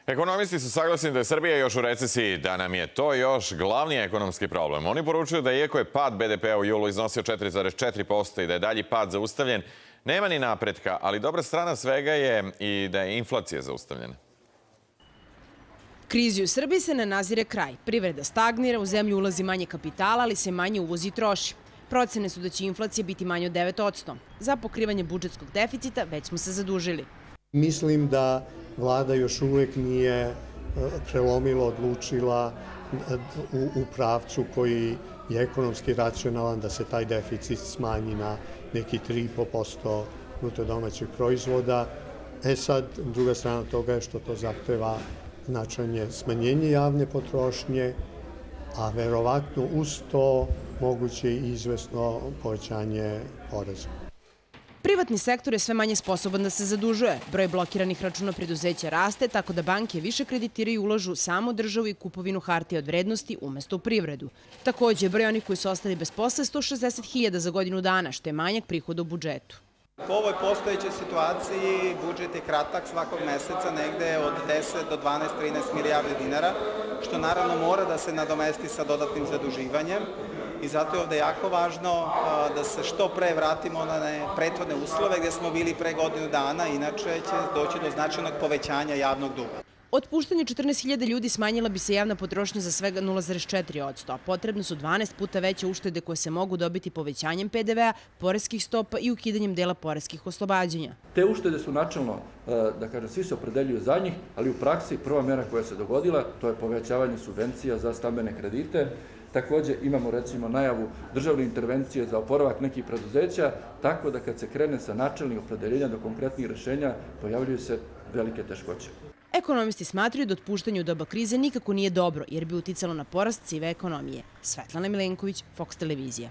Ekonomisti su saglasni da je Srbija još u recesiji, da nam je to još glavni ekonomski problem. Oni poručuju da iako je pad BDP-a u julu iznosio 4,4% i da je dalji pad zaustavljen, nema ni napretka, ali dobra strana svega je i da je inflacija zaustavljena. Krizi u Srbiji se ne nazire kraj. Privreda stagnira, u zemlju ulazi manje kapitala, ali se manje uvozi i troši. Procene su da će inflacija biti manje od 9%. Za pokrivanje budžetskog deficita već smo se zadužili. Mislim da vlada još uvek nije prelomila, odlučila u pravcu koji je ekonomski racionalan, da se taj deficit smanji na neki 3,5% bruto domaćeg proizvoda. Sad, druga strana toga je što to zahteva značajno smanjenje javne potrošnje, a verovatno uz to moguće i izvesno povećanje poreza. Privatni sektor je sve manje sposoban da se zadužuje. Broj blokiranih računa preduzeća raste, tako da banke više kreditiraju i ulažu samo državu i kupovinu hartija od vrednosti umesto u privredu. Takođe, broj onih koji su ostali bez posla je 160.000 za godinu dana, što je manjak prihoda u budžetu. Po ovoj postojećoj situaciji budžet je kratak svakog meseca, negde od 10 do 12-13 milijardi dinara, što naravno mora da se nadomesti sa dodatnim zaduživanjem. I zato je ovde jako važno da se što pre vratimo na prethodne uslove gde smo bili pre godinu dana, inače će doći do značajnog povećanja javnog duga. Otpuštanje 14.000 ljudi smanjila bi se javna potrošnja za svega 0,4%, a potrebno su 12 puta veće uštede koje se mogu dobiti povećanjem PDV-a, poreskih stopa i ukidanjem dela poreskih oslobađanja. Te uštede su načelno, da kažem, svi se opredeljuju za njih, ali u praksi prva mera koja se dogodila, to je povećavanje subvencija za stambene kredite. Takođe imamo recimo najavu državne intervencije za oporavak nekih preduzeća, tako da kad se krene sa načelnih opredeljenja do konkretnih rešenja, pojavljuju se velike teškoće. Ekonomisti smatraju da otpuštanje u doba krize nikako nije dobro, jer bi uticalo na porast sive ekonomije. Svetlana Milenković, Fox televizija.